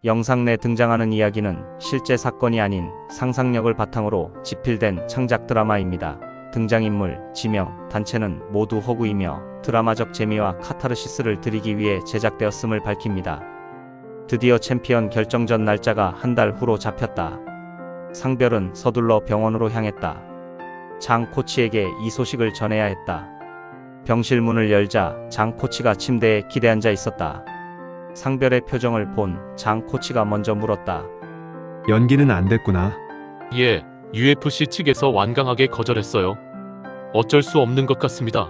영상 내 등장하는 이야기는 실제 사건이 아닌 상상력을 바탕으로 집필된 창작 드라마입니다. 등장인물, 지명, 단체는 모두 허구이며 드라마적 재미와 카타르시스를 드리기 위해 제작되었음을 밝힙니다. 드디어 챔피언 결정전 날짜가 한 달 후로 잡혔다. 상별은 서둘러 병원으로 향했다. 장 코치에게 이 소식을 전해야 했다. 병실 문을 열자 장 코치가 침대에 기대앉아 있었다. 상별의 표정을 본 장 코치가 먼저 물었다. 연기는 안 됐구나. 예, UFC 측에서 완강하게 거절했어요. 어쩔 수 없는 것 같습니다.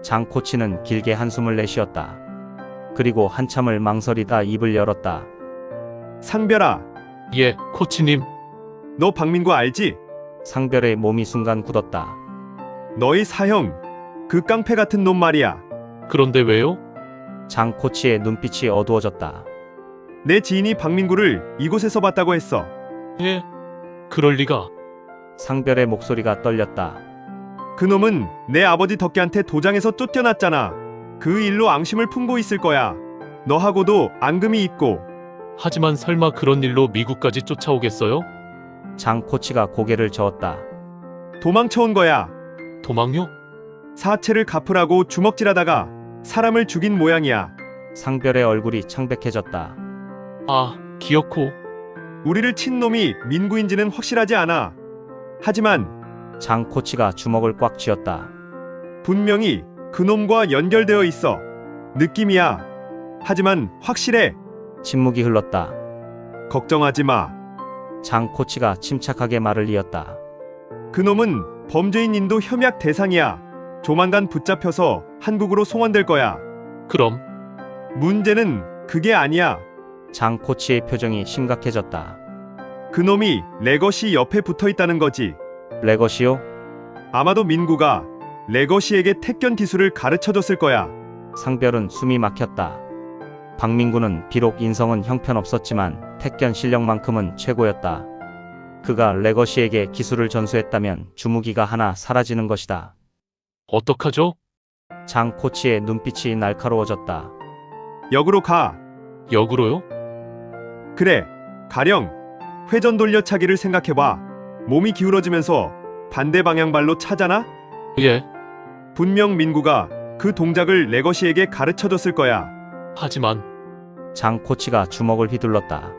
장 코치는 길게 한숨을 내쉬었다. 그리고 한참을 망설이다 입을 열었다. 상별아, 예, 코치님. 너 박민구 알지? 상별의 몸이 순간 굳었다. 너희 사형, 그 깡패 같은 놈 말이야. 그런데 왜요? 장 코치의 눈빛이 어두워졌다. 내 지인이 박민구를 이곳에서 봤다고 했어. 예, 그럴 리가. 상별의 목소리가 떨렸다. 그 놈은 내 아버지 덕계한테 도장에서 쫓겨났잖아. 그 일로 앙심을 품고 있을 거야. 너하고도 앙금이 있고. 하지만 설마 그런 일로 미국까지 쫓아오겠어요? 장 코치가 고개를 저었다. 도망쳐온 거야. 도망요? 사채를 갚으라고 주먹질하다가 사람을 죽인 모양이야. 상별의 얼굴이 창백해졌다. 아, 기어코. 우리를 친 놈이 민구인지는 확실하지 않아. 하지만 장 코치가 주먹을 꽉 쥐었다. 분명히 그 놈과 연결되어 있어. 느낌이야. 하지만 확실해. 침묵이 흘렀다. 걱정하지 마. 장 코치가 침착하게 말을 이었다. 그 놈은 범죄인 인도 혐약 대상이야. 조만간 붙잡혀서 한국으로 송환될 거야. 그럼 문제는 그게 아니야. 장 코치의 표정이 심각해졌다. 그 놈이 레거시 옆에 붙어 있다는 거지. 레거시요? 아마도 민구가 레거시에게 택견 기술을 가르쳐줬을 거야. 상별은 숨이 막혔다. 박민구는 비록 인성은 형편없었지만 택견 실력만큼은 최고였다. 그가 레거시에게 기술을 전수했다면 주무기가 하나 사라지는 것이다. 어떡하죠? 장 코치의 눈빛이 날카로워졌다. 역으로 가. 역으로요? 그래. 가령 회전 돌려차기를 생각해봐. 몸이 기울어지면서 반대 방향 발로 차잖아? 예, 분명 민구가 그 동작을 레거시에게 가르쳐줬을 거야. 하지만 장 코치가 주먹을 휘둘렀다.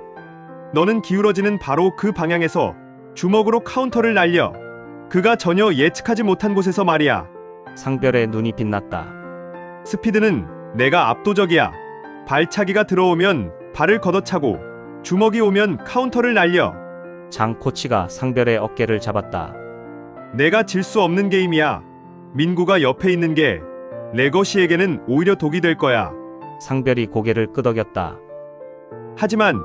너는 기울어지는 바로 그 방향에서 주먹으로 카운터를 날려. 그가 전혀 예측하지 못한 곳에서 말이야. 상별의 눈이 빛났다. 스피드는 내가 압도적이야. 발차기가 들어오면 발을 걷어차고 주먹이 오면 카운터를 날려. 장 코치가 상별의 어깨를 잡았다. 내가 질 수 없는 게임이야. 민구가 옆에 있는 게 레거시에게는 오히려 독이 될 거야. 상별이 고개를 끄덕였다. 하지만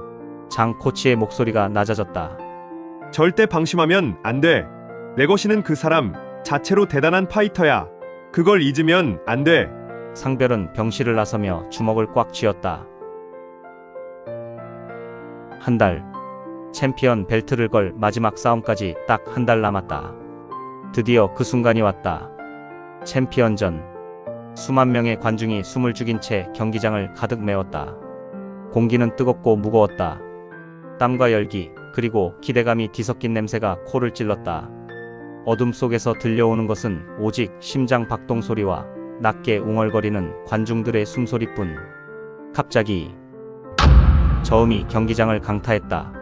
장 코치의 목소리가 낮아졌다. 절대 방심하면 안 돼. 레거시는 그 사람 자체로 대단한 파이터야. 그걸 잊으면 안 돼. 상별은 병실을 나서며 주먹을 꽉 쥐었다. 한 달. 챔피언 벨트를 걸 마지막 싸움까지 딱 한 달 남았다. 드디어 그 순간이 왔다. 챔피언전. 수만 명의 관중이 숨을 죽인 채 경기장을 가득 메웠다. 공기는 뜨겁고 무거웠다. 땀과 열기, 그리고 기대감이 뒤섞인 냄새가 코를 찔렀다. 어둠 속에서 들려오는 것은 오직 심장 박동 소리와 낮게 웅얼거리는 관중들의 숨소리뿐. 갑자기 저음이 경기장을 강타했다.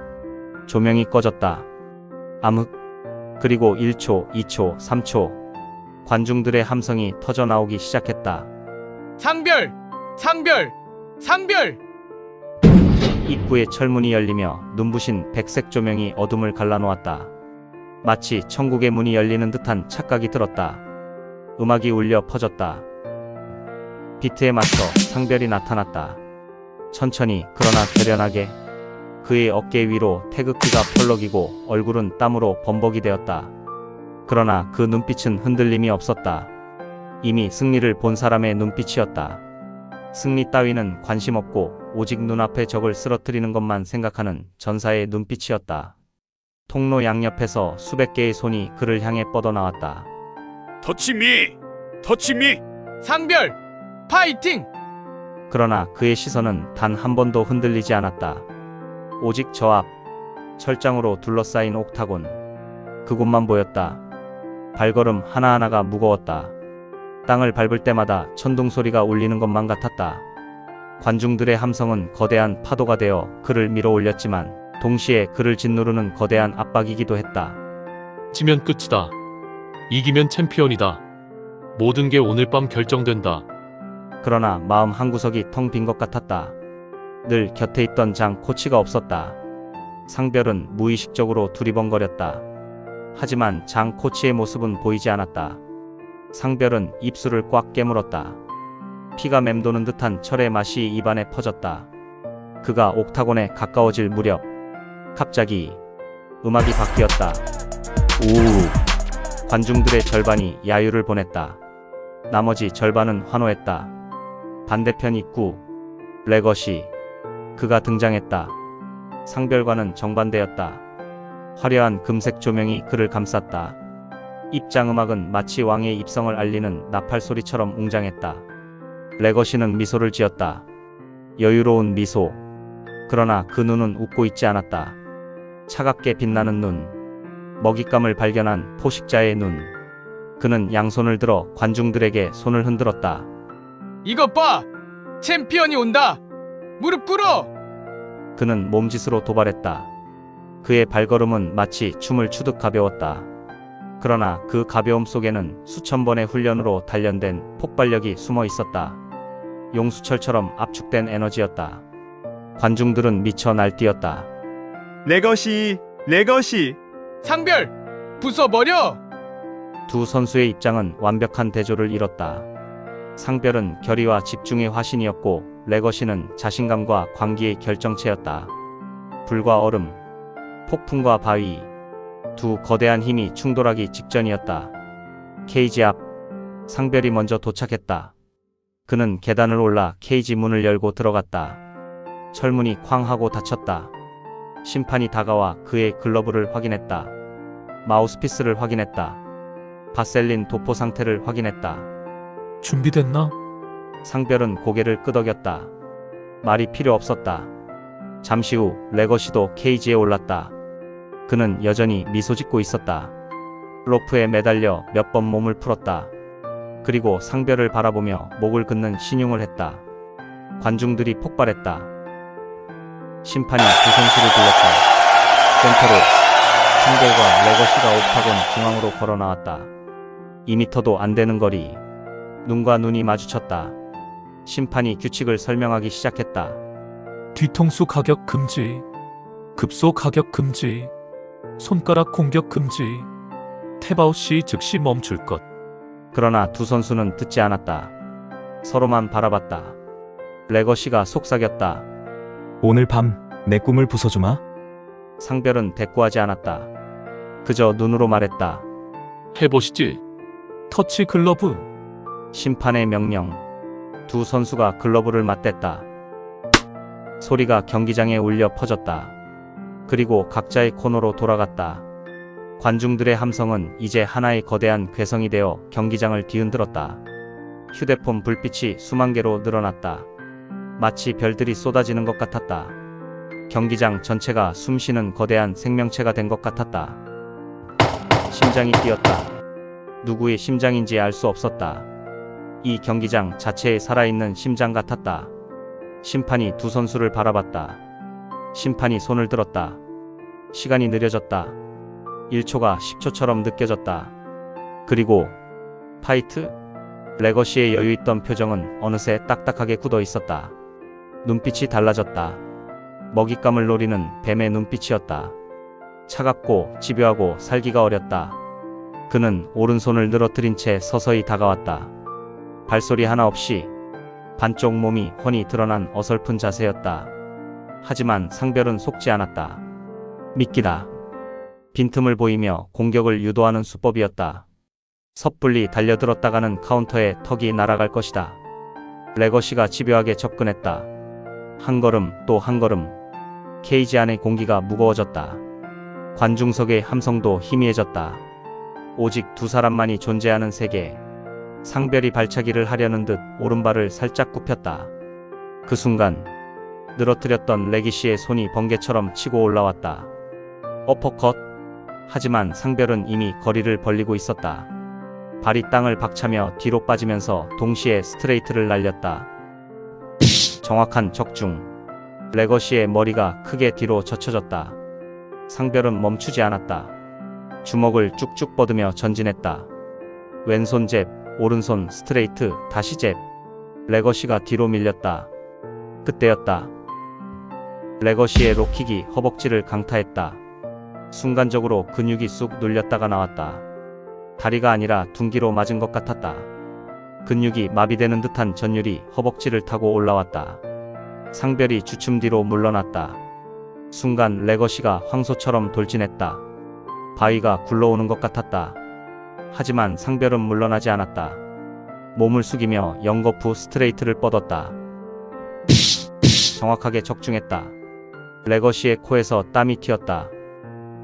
조명이 꺼졌다. 암흑. 그리고 1초, 2초, 3초. 관중들의 함성이 터져 나오기 시작했다. 상별! 상별! 상별! 입구의 철문이 열리며 눈부신 백색 조명이 어둠을 갈라놓았다. 마치 천국의 문이 열리는 듯한 착각이 들었다. 음악이 울려 퍼졌다. 비트에 맞춰 상별이 나타났다. 천천히 그러나 결연하게. 그의 어깨 위로 태극기가 펄럭이고 얼굴은 땀으로 범벅이 되었다. 그러나 그 눈빛은 흔들림이 없었다. 이미 승리를 본 사람의 눈빛이었다. 승리 따위는 관심 없고 오직 눈앞의 적을 쓰러뜨리는 것만 생각하는 전사의 눈빛이었다. 통로 양옆에서 수백 개의 손이 그를 향해 뻗어나왔다. 터치미! 터치미! 상별! 파이팅! 그러나 그의 시선은 단 한 번도 흔들리지 않았다. 오직 저 앞, 철장으로 둘러싸인 옥타곤. 그곳만 보였다. 발걸음 하나하나가 무거웠다. 땅을 밟을 때마다 천둥 소리가 울리는 것만 같았다. 관중들의 함성은 거대한 파도가 되어 그를 밀어 올렸지만 동시에 그를 짓누르는 거대한 압박이기도 했다. 지면 끝이다. 이기면 챔피언이다. 모든 게 오늘 밤 결정된다. 그러나 마음 한구석이 텅 빈 것 같았다. 늘 곁에 있던 장 코치가 없었다. 상별은 무의식적으로 두리번거렸다. 하지만 장 코치의 모습은 보이지 않았다. 상별은 입술을 꽉 깨물었다. 피가 맴도는 듯한 철의 맛이 입안에 퍼졌다. 그가 옥타곤에 가까워질 무렵 갑자기 음악이 바뀌었다. 우! 관중들의 절반이 야유를 보냈다. 나머지 절반은 환호했다. 반대편 입구 레거시. 그가 등장했다. 상별과는 정반대였다. 화려한 금색 조명이 그를 감쌌다. 입장음악은 마치 왕의 입성을 알리는 나팔 소리처럼 웅장했다. 레거시는 미소를 지었다. 여유로운 미소. 그러나 그 눈은 웃고 있지 않았다. 차갑게 빛나는 눈. 먹잇감을 발견한 포식자의 눈. 그는 양손을 들어 관중들에게 손을 흔들었다. 이것 봐! 챔피언이 온다! 무릎 꿇어! 그는 몸짓으로 도발했다. 그의 발걸음은 마치 춤을 추듯 가벼웠다. 그러나 그 가벼움 속에는 수천 번의 훈련으로 단련된 폭발력이 숨어 있었다. 용수철처럼 압축된 에너지였다. 관중들은 미쳐 날뛰었다. 레거시, 레거시. 상별! 부숴버려! 두 선수의 입장은 완벽한 대조를 이뤘다. 상별은 결의와 집중의 화신이었고 레거시는 자신감과 광기의 결정체였다. 불과 얼음, 폭풍과 바위, 두 거대한 힘이 충돌하기 직전이었다. 케이지 앞, 상별이 먼저 도착했다. 그는 계단을 올라 케이지 문을 열고 들어갔다. 철문이 쾅 하고 닫혔다. 심판이 다가와 그의 글러브를 확인했다. 마우스피스를 확인했다. 바셀린 도포 상태를 확인했다. 준비됐나? 상별은 고개를 끄덕였다. 말이 필요 없었다. 잠시 후 레거시도 케이지에 올랐다. 그는 여전히 미소 짓고 있었다. 로프에 매달려 몇 번 몸을 풀었다. 그리고 상별을 바라보며 목을 긋는 신용을 했다. 관중들이 폭발했다. 심판이 두 선수를 불렀다. 센터로 상별과 레거시가 옥타곤 중앙으로 걸어 나왔다. 2미터도 안 되는 거리. 눈과 눈이 마주쳤다. 심판이 규칙을 설명하기 시작했다. 뒤통수 가격 금지. 급소 가격 금지. 손가락 공격 금지. 탭아웃 시 즉시 멈출 것. 그러나 두 선수는 듣지 않았다. 서로만 바라봤다. 레거시가 속삭였다. 오늘 밤 내 꿈을 부숴주마. 상별은 대꾸하지 않았다. 그저 눈으로 말했다. 해보시지. 터치 글러브. 심판의 명령. 두 선수가 글러브를 맞댔다. 소리가 경기장에 울려 퍼졌다. 그리고 각자의 코너로 돌아갔다. 관중들의 함성은 이제 하나의 거대한 괴성이 되어 경기장을 뒤흔들었다. 휴대폰 불빛이 수만 개로 늘어났다. 마치 별들이 쏟아지는 것 같았다. 경기장 전체가 숨쉬는 거대한 생명체가 된 것 같았다. 심장이 뛰었다. 누구의 심장인지 알 수 없었다. 이 경기장 자체에 살아있는 심장 같았다. 심판이 두 선수를 바라봤다. 심판이 손을 들었다. 시간이 느려졌다. 1초가 10초처럼 느껴졌다. 그리고 파이트? 레거시의 여유있던 표정은 어느새 딱딱하게 굳어 있었다. 눈빛이 달라졌다. 먹잇감을 노리는 뱀의 눈빛이었다. 차갑고 집요하고 살기가 어렸다. 그는 오른손을 늘어뜨린 채 서서히 다가왔다. 발소리 하나 없이 반쪽 몸이 훤히 드러난 어설픈 자세였다. 하지만 상별은 속지 않았다. 미끼다. 빈틈을 보이며 공격을 유도하는 수법이었다. 섣불리 달려들었다가는 카운터에 턱이 날아갈 것이다. 레거시가 집요하게 접근했다. 한 걸음 또 한 걸음. 케이지 안의 공기가 무거워졌다. 관중석의 함성도 희미해졌다. 오직 두 사람만이 존재하는 세계. 상별이 발차기를 하려는 듯 오른발을 살짝 굽혔다. 그 순간 늘어뜨렸던 레기시의 손이 번개처럼 치고 올라왔다. 어퍼컷. 하지만 상별은 이미 거리를 벌리고 있었다. 발이 땅을 박차며 뒤로 빠지면서 동시에 스트레이트를 날렸다. 정확한 적중. 레거시의 머리가 크게 뒤로 젖혀졌다. 상별은 멈추지 않았다. 주먹을 쭉쭉 뻗으며 전진했다. 왼손 잽, 오른손 스트레이트, 다시 잽. 레거시가 뒤로 밀렸다. 그때였다. 레거시의 록킥이 허벅지를 강타했다. 순간적으로 근육이 쑥 눌렸다가 나왔다. 다리가 아니라 둔기로 맞은 것 같았다. 근육이 마비되는 듯한 전율이 허벅지를 타고 올라왔다. 상별이 주춤 뒤로 물러났다. 순간 레거시가 황소처럼 돌진했다. 바위가 굴러오는 것 같았다. 하지만 상별은 물러나지 않았다. 몸을 숙이며 연거푸 스트레이트를 뻗었다. 정확하게 적중했다. 레거시의 코에서 땀이 튀었다.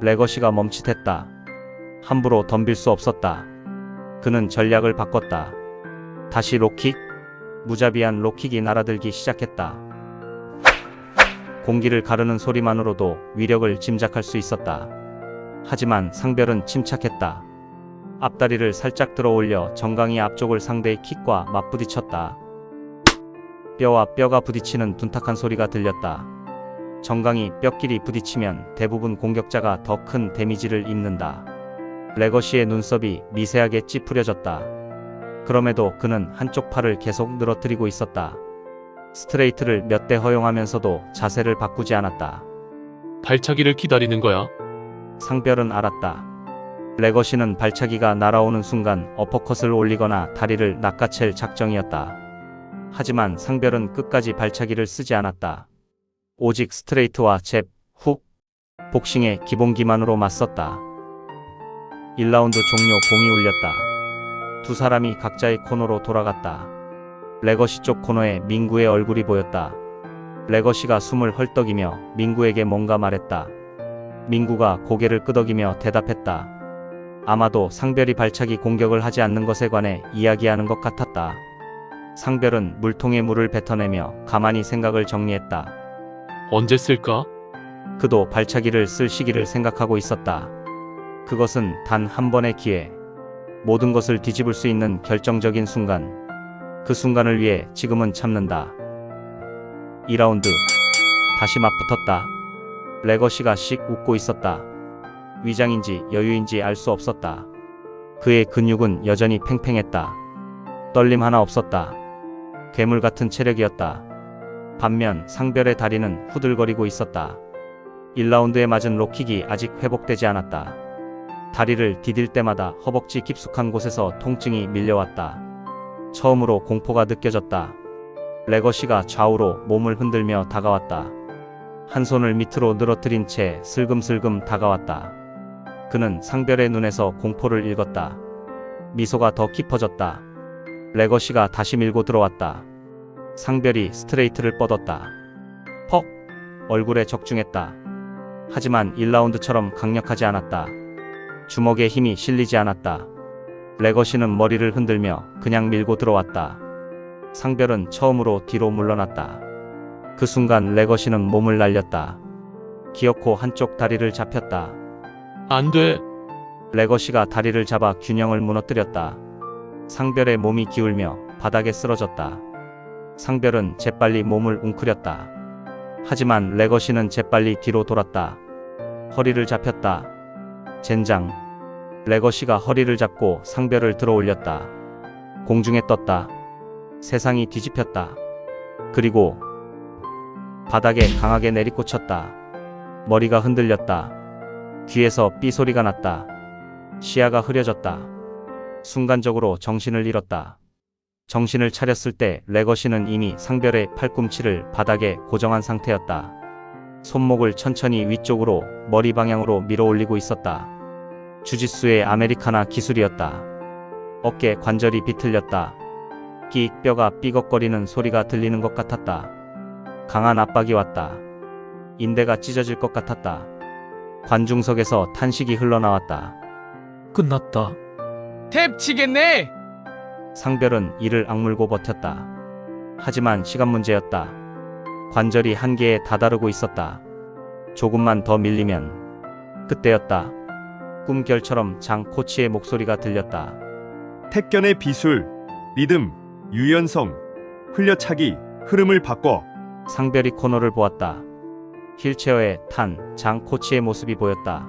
레거시가 멈칫했다. 함부로 덤빌 수 없었다. 그는 전략을 바꿨다. 다시 록킥. 무자비한 록킥이 날아들기 시작했다. 공기를 가르는 소리만으로도 위력을 짐작할 수 있었다. 하지만 상별은 침착했다. 앞다리를 살짝 들어 올려 정강이 앞쪽을 상대의 킥과 맞부딪혔다. 뼈와 뼈가 부딪히는 둔탁한 소리가 들렸다. 정강이 뼈끼리 부딪히면 대부분 공격자가 더 큰 데미지를 입는다. 레거시의 눈썹이 미세하게 찌푸려졌다. 그럼에도 그는 한쪽 팔을 계속 늘어뜨리고 있었다. 스트레이트를 몇 대 허용하면서도 자세를 바꾸지 않았다. 발차기를 기다리는 거야. 상별은 알았다. 레거시는 발차기가 날아오는 순간 어퍼컷을 올리거나 다리를 낚아챌 작정이었다. 하지만 상별은 끝까지 발차기를 쓰지 않았다. 오직 스트레이트와 잽, 훅, 복싱의 기본기만으로 맞섰다. 1라운드 종료. 공이 울렸다. 두 사람이 각자의 코너로 돌아갔다. 레거시 쪽 코너에 민구의 얼굴이 보였다. 레거시가 숨을 헐떡이며 민구에게 뭔가 말했다. 민구가 고개를 끄덕이며 대답했다. 아마도 상별이 발차기 공격을 하지 않는 것에 관해 이야기하는 것 같았다. 상별은 물통에 물을 뱉어내며 가만히 생각을 정리했다. 언제 쓸까? 그도 발차기를 쓸 시기를 생각하고 있었다. 그것은 단 한 번의 기회. 모든 것을 뒤집을 수 있는 결정적인 순간. 그 순간을 위해 지금은 참는다. 2라운드. 다시 맞붙었다. 레거시가 씩 웃고 있었다. 위장인지 여유인지 알 수 없었다. 그의 근육은 여전히 팽팽했다. 떨림 하나 없었다. 괴물 같은 체력이었다. 반면 상별의 다리는 후들거리고 있었다. 1라운드에 맞은 록킥이 아직 회복되지 않았다. 다리를 디딜 때마다 허벅지 깊숙한 곳에서 통증이 밀려왔다. 처음으로 공포가 느껴졌다. 레거시가 좌우로 몸을 흔들며 다가왔다. 한 손을 밑으로 늘어뜨린 채 슬금슬금 다가왔다. 그는 상별의 눈에서 공포를 읽었다. 미소가 더 깊어졌다. 레거시가 다시 밀고 들어왔다. 상별이 스트레이트를 뻗었다. 퍽! 얼굴에 적중했다. 하지만 1라운드처럼 강력하지 않았다. 주먹에 힘이 실리지 않았다. 레거시는 머리를 흔들며 그냥 밀고 들어왔다. 상별은 처음으로 뒤로 물러났다. 그 순간 레거시는 몸을 날렸다. 기어코 한쪽 다리를 잡혔다. 안 돼. 레거시가 다리를 잡아 균형을 무너뜨렸다. 상별의 몸이 기울며 바닥에 쓰러졌다. 상별은 재빨리 몸을 웅크렸다. 하지만 레거시는 재빨리 뒤로 돌았다. 허리를 잡혔다. 젠장. 레거시가 허리를 잡고 상별을 들어 올렸다. 공중에 떴다. 세상이 뒤집혔다. 그리고 바닥에 강하게 내리꽂혔다. 머리가 흔들렸다. 귀에서 삐 소리가 났다. 시야가 흐려졌다. 순간적으로 정신을 잃었다. 정신을 차렸을 때 레거시는 이미 상별의 팔꿈치를 바닥에 고정한 상태였다. 손목을 천천히 위쪽으로 머리 방향으로 밀어 올리고 있었다. 주짓수의 아메리카나 기술이었다. 어깨 관절이 비틀렸다. 끼익 뼈가 삐걱거리는 소리가 들리는 것 같았다. 강한 압박이 왔다. 인대가 찢어질 것 같았다. 관중석에서 탄식이 흘러나왔다. 끝났다. 탭 치겠네. 상별은 이를 악물고 버텼다. 하지만 시간 문제였다. 관절이 한계에 다다르고 있었다. 조금만 더 밀리면. 그때였다. 꿈결처럼 장 코치의 목소리가 들렸다. 택견의 비술, 리듬, 유연성, 흘려차기, 흐름을 바꿔. 상별이 코너를 보았다. 휠체어에 탄 장 코치의 모습이 보였다.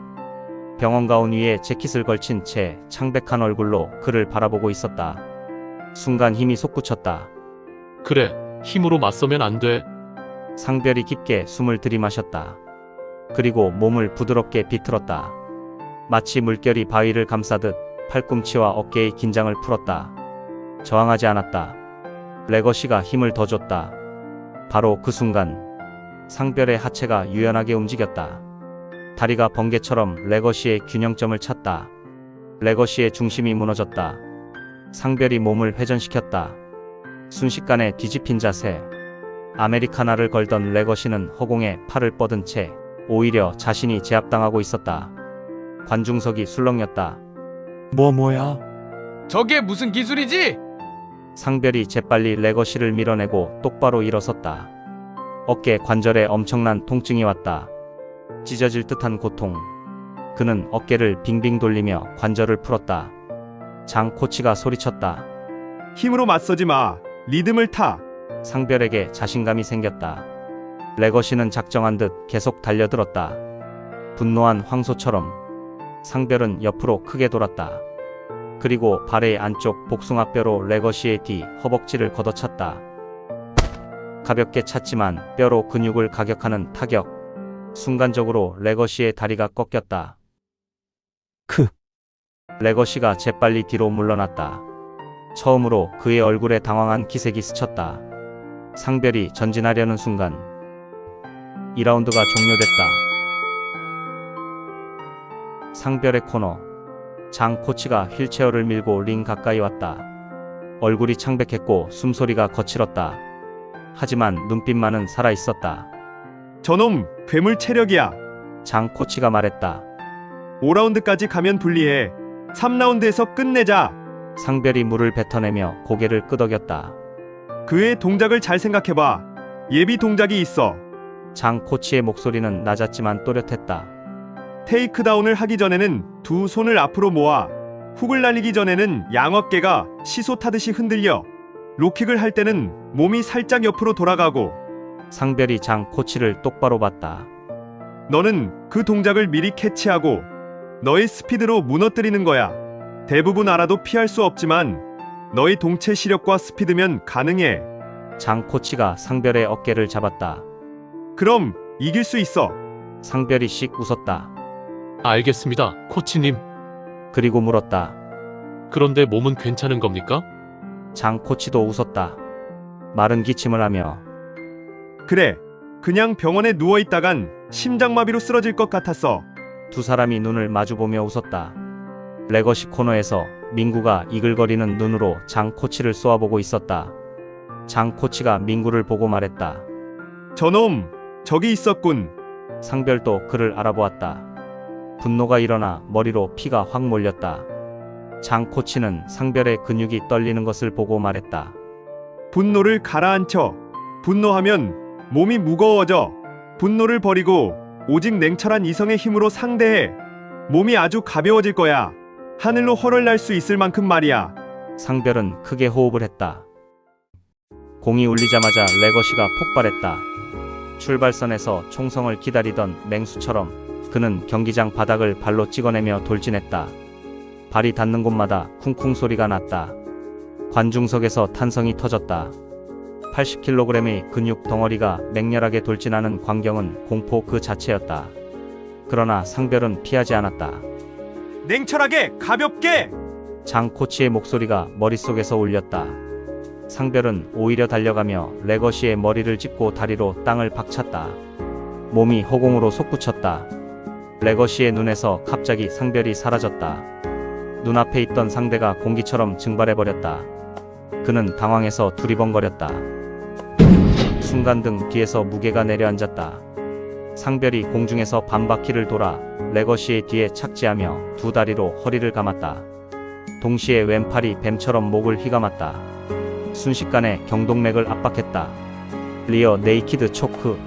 병원 가운 위에 재킷을 걸친 채 창백한 얼굴로 그를 바라보고 있었다. 순간 힘이 솟구쳤다. 그래, 힘으로 맞서면 안 돼. 상별이 깊게 숨을 들이마셨다. 그리고 몸을 부드럽게 비틀었다. 마치 물결이 바위를 감싸듯 팔꿈치와 어깨의 긴장을 풀었다. 저항하지 않았다. 레거시가 힘을 더 줬다. 바로 그 순간 상별의 하체가 유연하게 움직였다. 다리가 번개처럼 레거시의 균형점을 찾다. 레거시의 중심이 무너졌다. 상별이 몸을 회전시켰다. 순식간에 뒤집힌 자세. 아메리카나를 걸던 레거시는 허공에 팔을 뻗은 채 오히려 자신이 제압당하고 있었다. 관중석이 술렁였다. 뭐야? 저게 무슨 기술이지? 상별이 재빨리 레거시를 밀어내고 똑바로 일어섰다. 어깨 관절에 엄청난 통증이 왔다. 찢어질 듯한 고통. 그는 어깨를 빙빙 돌리며 관절을 풀었다. 장 코치가 소리쳤다. 힘으로 맞서지 마. 리듬을 타. 상별에게 자신감이 생겼다. 레거시는 작정한 듯 계속 달려들었다. 분노한 황소처럼. 상별은 옆으로 크게 돌았다. 그리고 발의 안쪽 복숭아뼈로 레거시의 뒤 허벅지를 걷어찼다. 가볍게 찼지만 뼈로 근육을 가격하는 타격. 순간적으로 레거시의 다리가 꺾였다. 레거시가 재빨리 뒤로 물러났다. 처음으로 그의 얼굴에 당황한 기색이 스쳤다. 상별이 전진하려는 순간 2라운드가 종료됐다. 상별의 코너. 장 코치가 휠체어를 밀고 링 가까이 왔다. 얼굴이 창백했고 숨소리가 거칠었다. 하지만 눈빛만은 살아있었다. 저놈 괴물 체력이야. 장 코치가 말했다. 5라운드까지 가면 불리해. 3라운드에서 끝내자. 상별이 물을 뱉어내며 고개를 끄덕였다. 그의 동작을 잘 생각해봐. 예비 동작이 있어. 장 코치의 목소리는 낮았지만 또렷했다. 테이크다운을 하기 전에는 두 손을 앞으로 모아. 훅을 날리기 전에는 양어깨가 시소 타듯이 흔들려. 로킥을 할 때는 몸이 살짝 옆으로 돌아가고. 상별이 장 코치를 똑바로 봤다. 너는 그 동작을 미리 캐치하고 너의 스피드로 무너뜨리는 거야. 대부분 알아도 피할 수 없지만 너의 동체 시력과 스피드면 가능해. 장 코치가 상별의 어깨를 잡았다. 그럼 이길 수 있어. 상별이 씩 웃었다. 알겠습니다, 코치님. 그리고 물었다. 그런데 몸은 괜찮은 겁니까? 장 코치도 웃었다. 마른 기침을 하며 그래. 그냥 병원에 누워있다간 심장마비로 쓰러질 것 같았어. 두 사람이 눈을 마주보며 웃었다. 레거시 코너에서 민구가 이글거리는 눈으로 장 코치를 쏘아보고 있었다. 장 코치가 민구를 보고 말했다. 저놈 저기 있었군. 상별도 그를 알아보았다. 분노가 일어나 머리로 피가 확 몰렸다. 장 코치는 상별의 근육이 떨리는 것을 보고 말했다. 분노를 가라앉혀. 분노하면 몸이 무거워져. 분노를 버리고 오직 냉철한 이성의 힘으로 상대해. 몸이 아주 가벼워질 거야. 하늘로 헐을 날 수 있을 만큼 말이야. 상별은 크게 호흡을 했다. 공이 울리자마자 레거시가 폭발했다. 출발선에서 총성을 기다리던 맹수처럼 그는 경기장 바닥을 발로 찍어내며 돌진했다. 발이 닿는 곳마다 쿵쿵 소리가 났다. 관중석에서 탄성이 터졌다. 80kg의 근육 덩어리가 맹렬하게 돌진하는 광경은 공포 그 자체였다. 그러나 상별은 피하지 않았다. 냉철하게 가볍게. 장 코치의 목소리가 머릿속에서 울렸다. 상별은 오히려 달려가며 레거시의 머리를 짚고 다리로 땅을 박찼다. 몸이 허공으로 솟구쳤다. 레거시의 눈에서 갑자기 상별이 사라졌다. 눈앞에 있던 상대가 공기처럼 증발해버렸다. 그는 당황해서 두리번거렸다. 순간 등 뒤에서 무게가 내려앉았다. 상별이 공중에서 반바퀴를 돌아 레거시의 뒤에 착지하며 두 다리로 허리를 감았다. 동시에 왼팔이 뱀처럼 목을 휘감았다. 순식간에 경동맥을 압박했다. 리어 네이키드 초크.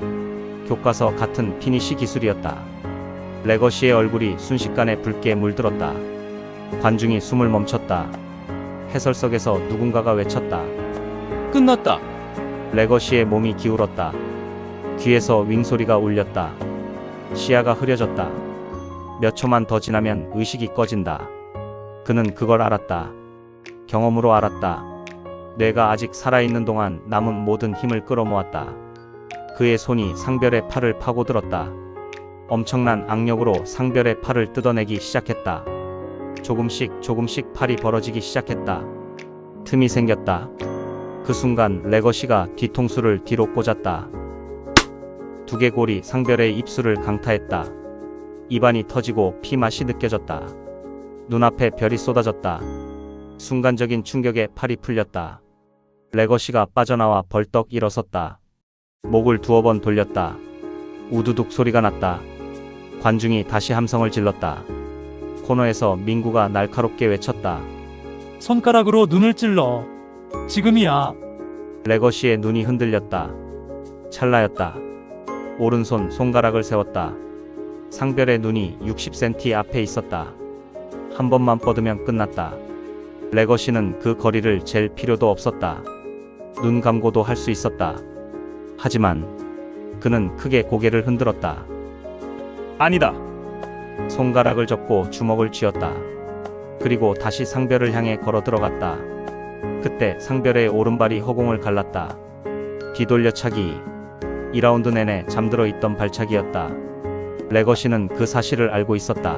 교과서 같은 피니시 기술이었다. 레거시의 얼굴이 순식간에 붉게 물들었다. 관중이 숨을 멈췄다. 해설석에서 누군가가 외쳤다. 끝났다. 레거시의 몸이 기울었다. 귀에서 윙소리가 울렸다. 시야가 흐려졌다. 몇 초만 더 지나면 의식이 꺼진다. 그는 그걸 알았다. 경험으로 알았다. 뇌가 아직 살아있는 동안 남은 모든 힘을 끌어모았다. 그의 손이 상별의 팔을 파고들었다. 엄청난 악력으로 상별의 팔을 뜯어내기 시작했다. 조금씩 팔이 벌어지기 시작했다. 틈이 생겼다. 그 순간 레거시가 뒤통수를 뒤로 꽂았다. 두개골이 상별의 입술을 강타했다. 입안이 터지고 피맛이 느껴졌다. 눈앞에 별이 쏟아졌다. 순간적인 충격에 팔이 풀렸다. 레거시가 빠져나와 벌떡 일어섰다. 목을 두어 번 돌렸다. 우두둑 소리가 났다. 관중이 다시 함성을 질렀다. 코너에서 민구가 날카롭게 외쳤다. 손가락으로 눈을 찔러. 지금이야. 레거시의 눈이 흔들렸다. 찰나였다. 오른손 손가락을 세웠다. 상별의 눈이 60cm 앞에 있었다. 한 번만 뻗으면 끝났다. 레거시는 그 거리를 잴 필요도 없었다. 눈 감고도 할 수 있었다. 하지만 그는 크게 고개를 흔들었다. 아니다. 손가락을 접고 주먹을 쥐었다. 그리고 다시 상별을 향해 걸어 들어갔다. 그때 상별의 오른발이 허공을 갈랐다. 뒤돌려차기. 2라운드 내내 잠들어 있던 발차기였다. 레거시는 그 사실을 알고 있었다.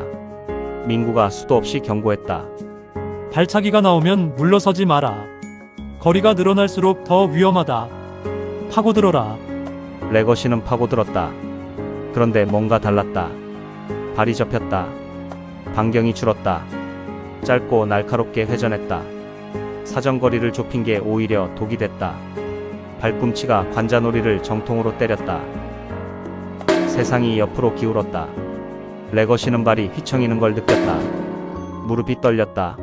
민구가 수도 없이 경고했다. 발차기가 나오면 물러서지 마라. 거리가 늘어날수록 더 위험하다. 파고들어라. 레거시는 파고들었다. 그런데 뭔가 달랐다. 발이 접혔다. 반경이 줄었다. 짧고 날카롭게 회전했다. 사정거리를 좁힌 게 오히려 독이 됐다. 발꿈치가 관자놀이를 정통으로 때렸다. 세상이 옆으로 기울었다. 레거시는 발이 휘청이는 걸 느꼈다. 무릎이 떨렸다.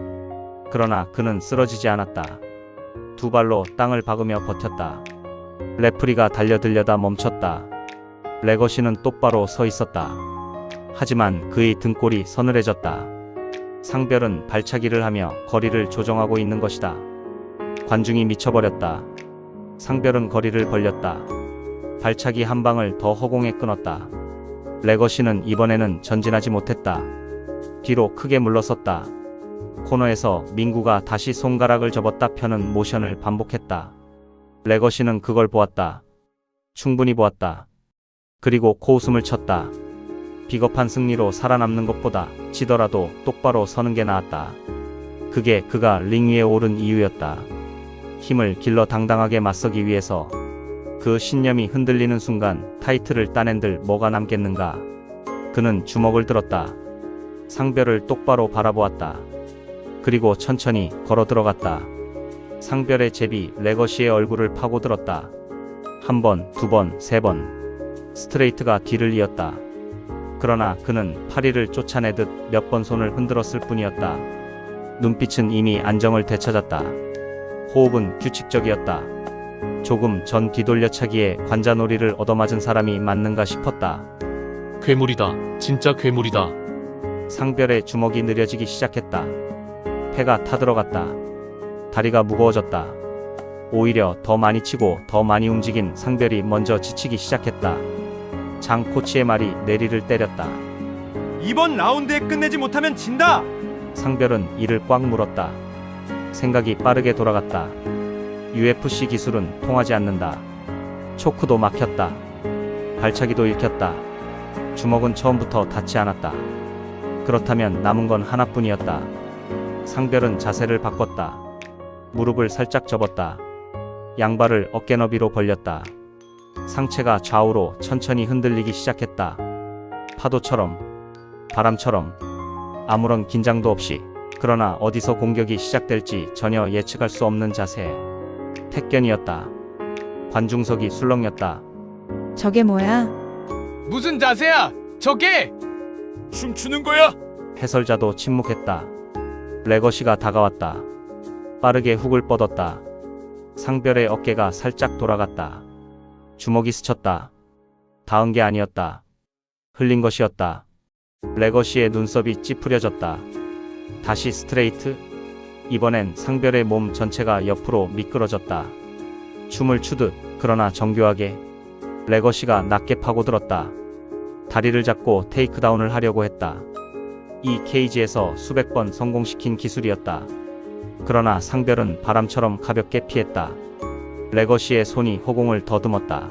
그러나 그는 쓰러지지 않았다. 두 발로 땅을 박으며 버텼다. 레프리가 달려들려다 멈췄다. 레거시는 똑바로 서 있었다. 하지만 그의 등골이 서늘해졌다. 상별은 발차기를 하며 거리를 조정하고 있는 것이다. 관중이 미쳐버렸다. 상별은 거리를 벌렸다. 발차기 한 방을 더 허공에 끊었다. 레거시는 이번에는 전진하지 못했다. 뒤로 크게 물러섰다. 코너에서 민구가 다시 손가락을 접었다 펴는 모션을 반복했다. 레거시는 그걸 보았다. 충분히 보았다. 그리고 코웃음을 쳤다. 비겁한 승리로 살아남는 것보다 지더라도 똑바로 서는 게 나았다. 그게 그가 링 위에 오른 이유였다. 힘을 길러 당당하게 맞서기 위해서. 그 신념이 흔들리는 순간 타이틀을 따낸들 뭐가 남겠는가. 그는 주먹을 들었다. 상별을 똑바로 바라보았다. 그리고 천천히 걸어 들어갔다. 상별의 잽이 레거시의 얼굴을 파고들었다. 한 번, 두 번, 세 번. 스트레이트가 뒤를 이었다. 그러나 그는 파리를 쫓아내듯 몇 번 손을 흔들었을 뿐이었다. 눈빛은 이미 안정을 되찾았다. 호흡은 규칙적이었다. 조금 전 뒤돌려차기에 관자놀이를 얻어맞은 사람이 맞는가 싶었다. 괴물이다. 진짜 괴물이다. 상별의 주먹이 느려지기 시작했다. 폐가 타들어갔다. 다리가 무거워졌다. 오히려 더 많이 치고 더 많이 움직인 상별이 먼저 지치기 시작했다. 장 코치의 말이 내리를 때렸다. 이번 라운드에 끝내지 못하면 진다. 상별은 이를 꽉 물었다. 생각이 빠르게 돌아갔다. UFC 기술은 통하지 않는다. 초크도 막혔다. 발차기도 읽혔다. 주먹은 처음부터 닿지 않았다. 그렇다면 남은 건 하나뿐이었다. 상별은 자세를 바꿨다. 무릎을 살짝 접었다. 양발을 어깨 너비로 벌렸다. 상체가 좌우로 천천히 흔들리기 시작했다. 파도처럼, 바람처럼, 아무런 긴장도 없이. 그러나 어디서 공격이 시작될지 전혀 예측할 수 없는 자세. 택견이었다. 관중석이 술렁였다. 저게 뭐야? 무슨 자세야? 저게! 춤추는 거야? 해설자도 침묵했다. 레거시가 다가왔다. 빠르게 훅을 뻗었다. 상별의 어깨가 살짝 돌아갔다. 주먹이 스쳤다. 닿은 게 아니었다. 흘린 것이었다. 레거시의 눈썹이 찌푸려졌다. 다시 스트레이트. 이번엔 상별의 몸 전체가 옆으로 미끄러졌다. 춤을 추듯 그러나 정교하게. 레거시가 낮게 파고들었다. 다리를 잡고 테이크다운을 하려고 했다. 이 케이지에서 수백 번 성공시킨 기술이었다. 그러나 상별은 바람처럼 가볍게 피했다. 레거시의 손이 허공을 더듬었다.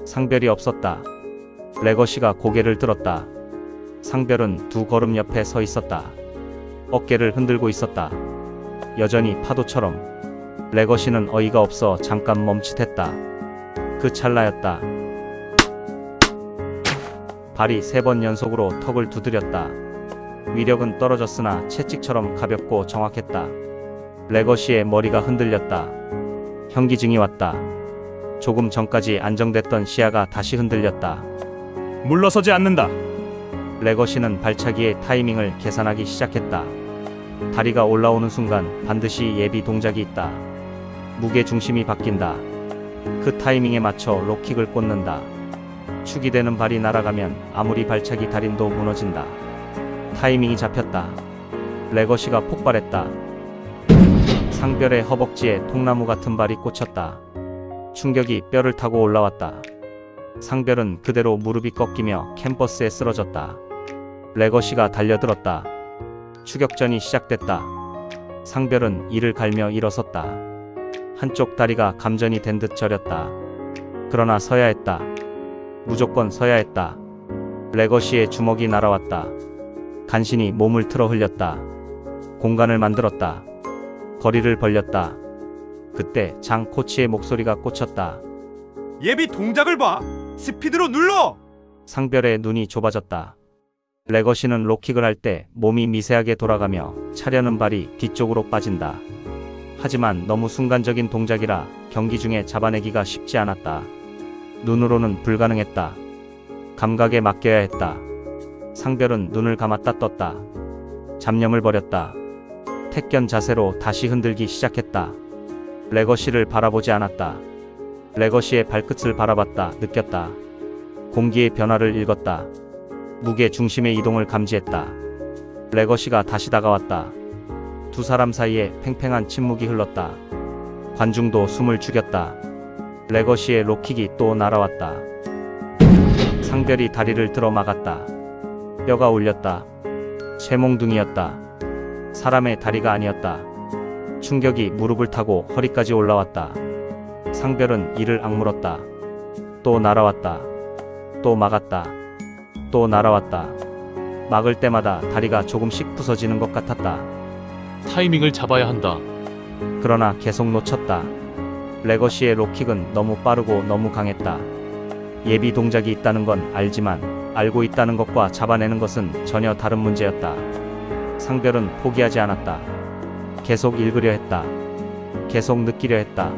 상별이 없었다. 레거시가 고개를 들었다. 상별은 두 걸음 옆에 서 있었다. 어깨를 흔들고 있었다. 여전히 파도처럼. 레거시는 어이가 없어 잠깐 멈칫했다. 그 찰나였다. 발이 3번 연속으로 턱을 두드렸다. 위력은 떨어졌으나 채찍처럼 가볍고 정확했다. 레거시의 머리가 흔들렸다. 현기증이 왔다. 조금 전까지 안정됐던 시야가 다시 흔들렸다. 물러서지 않는다. 레거시는 발차기의 타이밍을 계산하기 시작했다. 다리가 올라오는 순간 반드시 예비 동작이 있다. 무게 중심이 바뀐다. 그 타이밍에 맞춰 록킥을 꽂는다. 축이 되는 발이 날아가면 아무리 발차기 달인도 무너진다. 타이밍이 잡혔다. 레거시가 폭발했다. 상별의 허벅지에 통나무 같은 발이 꽂혔다. 충격이 뼈를 타고 올라왔다. 상별은 그대로 무릎이 꺾이며 캔버스에 쓰러졌다. 레거시가 달려들었다. 추격전이 시작됐다. 상별은 이를 갈며 일어섰다. 한쪽 다리가 감전이 된 듯 저렸다. 그러나 서야 했다. 무조건 서야 했다. 레거시의 주먹이 날아왔다. 간신히 몸을 틀어 흘렸다. 공간을 만들었다. 거리를 벌렸다. 그때 장 코치의 목소리가 꽂혔다. 예비 동작을 봐. 스피드로 눌러. 상별의 눈이 좁아졌다. 레거시는 록킥을 할 때 몸이 미세하게 돌아가며 차려는 발이 뒤쪽으로 빠진다. 하지만 너무 순간적인 동작이라 경기 중에 잡아내기가 쉽지 않았다. 눈으로는 불가능했다. 감각에 맡겨야 했다. 상별은 눈을 감았다 떴다. 잡념을 버렸다. 택견 자세로 다시 흔들기 시작했다. 레거시를 바라보지 않았다. 레거시의 발끝을 바라봤다. 느꼈다. 공기의 변화를 읽었다. 무게 중심의 이동을 감지했다. 레거시가 다시 다가왔다. 두 사람 사이에 팽팽한 침묵이 흘렀다. 관중도 숨을 죽였다. 레거시의 록킥이 또 날아왔다. 상별이 다리를 들어 막았다. 뼈가 울렸다. 쇠몽둥이였다. 사람의 다리가 아니었다. 충격이 무릎을 타고 허리까지 올라왔다. 상별은 이를 악물었다. 또 날아왔다. 또 막았다. 또 날아왔다. 막을 때마다 다리가 조금씩 부서지는 것 같았다. 타이밍을 잡아야 한다. 그러나 계속 놓쳤다. 레거시의 록킥은 너무 빠르고 너무 강했다. 예비 동작이 있다는 건 알지만 알고 있다는 것과 잡아내는 것은 전혀 다른 문제였다. 상별은 포기하지 않았다. 계속 읽으려 했다. 계속 느끼려 했다.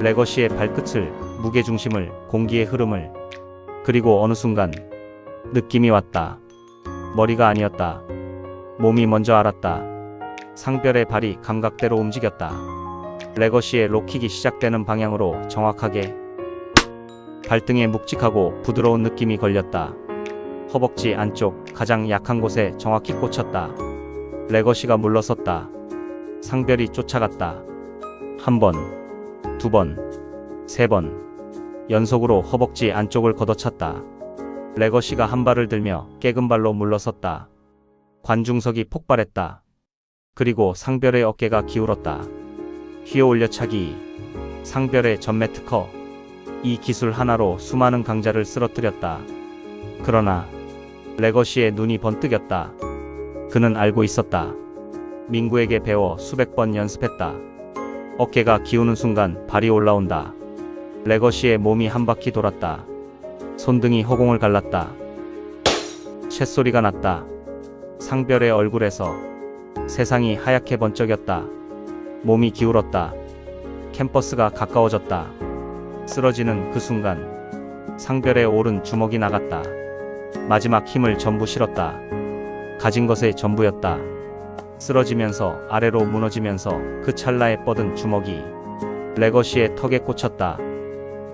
레거시의 발끝을, 무게중심을, 공기의 흐름을. 그리고 어느 순간 느낌이 왔다. 머리가 아니었다. 몸이 먼저 알았다. 상별의 발이 감각대로 움직였다. 레거시의 록킥이 시작되는 방향으로 정확하게. 발등에 묵직하고 부드러운 느낌이 걸렸다. 허벅지 안쪽 가장 약한 곳에 정확히 꽂혔다. 레거시가 물러섰다. 상별이 쫓아갔다. 1번, 2번, 3번. 연속으로 허벅지 안쪽을 걷어찼다. 레거시가 한 발을 들며 깨금 발로 물러섰다. 관중석이 폭발했다. 그리고 상별의 어깨가 기울었다. 휘어 올려차기. 상별의 전매 특허. 이 기술 하나로 수많은 강자를 쓰러뜨렸다. 그러나 레거시의 눈이 번뜩였다. 그는 알고 있었다. 민구에게 배워 수백 번 연습했다. 어깨가 기우는 순간 발이 올라온다. 레거시의 몸이 한 바퀴 돌았다. 손등이 허공을 갈랐다. 쇳소리가 났다. 상별의 얼굴에서 세상이 하얗게 번쩍였다. 몸이 기울었다. 캠퍼스가 가까워졌다. 쓰러지는 그 순간 상별의 오른 주먹이 나갔다. 마지막 힘을 전부 실었다. 가진 것의 전부였다. 쓰러지면서 아래로 무너지면서 그 찰나에 뻗은 주먹이 레거시의 턱에 꽂혔다.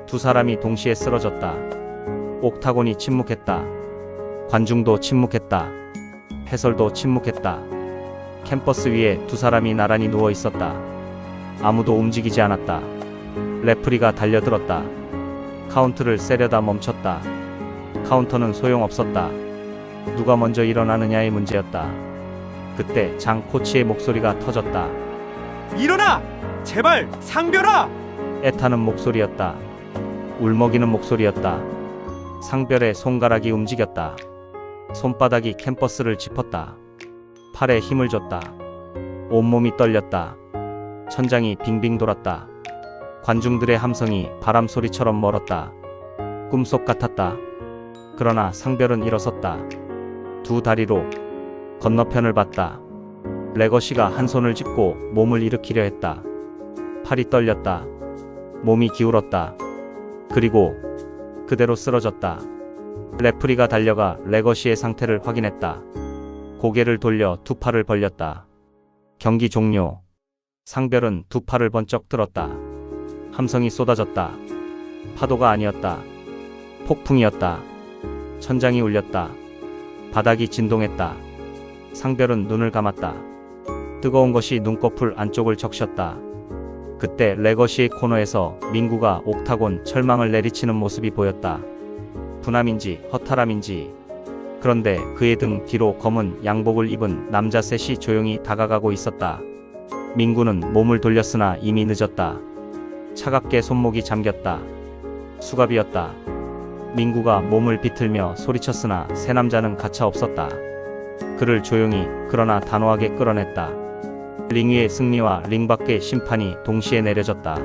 두 사람이 동시에 쓰러졌다. 옥타곤이 침묵했다. 관중도 침묵했다. 해설도 침묵했다. 캠퍼스 위에 두 사람이 나란히 누워 있었다. 아무도 움직이지 않았다. 레프리가 달려들었다. 카운트를 세려다 멈췄다. 카운터는 소용없었다. 누가 먼저 일어나느냐의 문제였다. 그때 장 코치의 목소리가 터졌다. 일어나! 제발 상별아! 애타는 목소리였다. 울먹이는 목소리였다. 상별의 손가락이 움직였다. 손바닥이 캠퍼스를 짚었다. 팔에 힘을 줬다. 온몸이 떨렸다. 천장이 빙빙 돌았다. 관중들의 함성이 바람소리처럼 멀었다. 꿈속 같았다. 그러나 상별은 일어섰다. 두 다리로 건너편을 봤다. 레거시가 한 손을 짚고 몸을 일으키려 했다. 팔이 떨렸다. 몸이 기울었다. 그리고 그대로 쓰러졌다. 레프리가 달려가 레거시의 상태를 확인했다. 고개를 돌려 두 팔을 벌렸다. 경기 종료. 상별은 두 팔을 번쩍 들었다. 함성이 쏟아졌다. 파도가 아니었다. 폭풍이었다. 천장이 울렸다. 바닥이 진동했다. 상별은 눈을 감았다. 뜨거운 것이 눈꺼풀 안쪽을 적셨다. 그때 레거시의 코너에서 민구가 옥타곤 철망을 내리치는 모습이 보였다. 분함인지 허탈함인지. 그런데 그의 등 뒤로 검은 양복을 입은 남자 셋이 조용히 다가가고 있었다. 민구는 몸을 돌렸으나 이미 늦었다. 차갑게 손목이 잠겼다. 수갑이었다. 민구가 몸을 비틀며 소리쳤으나 세 남자는 가차없었다. 그를 조용히 그러나 단호하게 끌어냈다. 링 위의 승리와 링 밖의 심판이 동시에 내려졌다.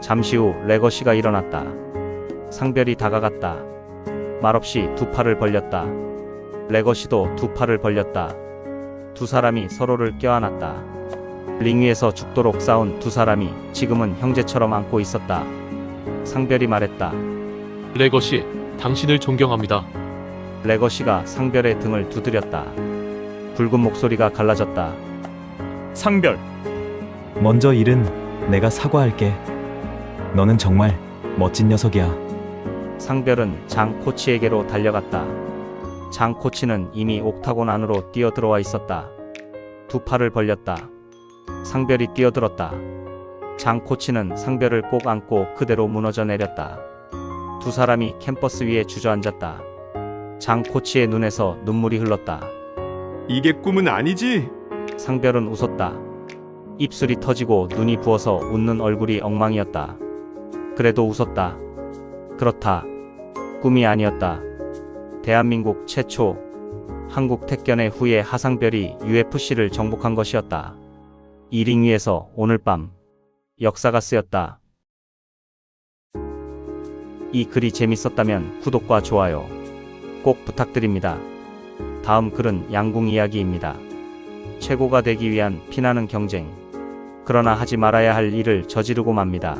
잠시 후 레거시가 일어났다. 상별이 다가갔다. 말없이 두 팔을 벌렸다. 레거시도 두 팔을 벌렸다. 두 사람이 서로를 껴안았다. 링 위에서 죽도록 싸운 두 사람이 지금은 형제처럼 안고 있었다. 상별이 말했다. 레거시, 당신을 존경합니다. 레거시가 상별의 등을 두드렸다. 붉은 목소리가 갈라졌다. 상별. 먼저 일은 내가 사과할게. 너는 정말 멋진 녀석이야. 상별은 장 코치에게로 달려갔다. 장 코치는 이미 옥타곤 안으로 뛰어들어와 있었다. 두 팔을 벌렸다. 상별이 뛰어들었다. 장 코치는 상별을 꼭 안고 그대로 무너져 내렸다. 두 사람이 캠퍼스 위에 주저앉았다. 장 코치의 눈에서 눈물이 흘렀다. 이게 꿈은 아니지? 상별은 웃었다. 입술이 터지고 눈이 부어서 웃는 얼굴이 엉망이었다. 그래도 웃었다. 그렇다. 꿈이 아니었다. 대한민국 최초 한국 택견의 후예 하상별이 UFC를 정복한 것이었다. 이 링 위에서 오늘 밤 역사가 쓰였다. 이 글이 재밌었다면 구독과 좋아요 꼭 부탁드립니다. 다음 글은 양궁 이야기입니다. 최고가 되기 위한 피나는 경쟁. 그러나 하지 말아야 할 일을 저지르고 맙니다.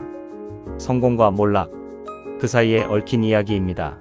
성공과 몰락. 그 사이에 얽힌 이야기입니다.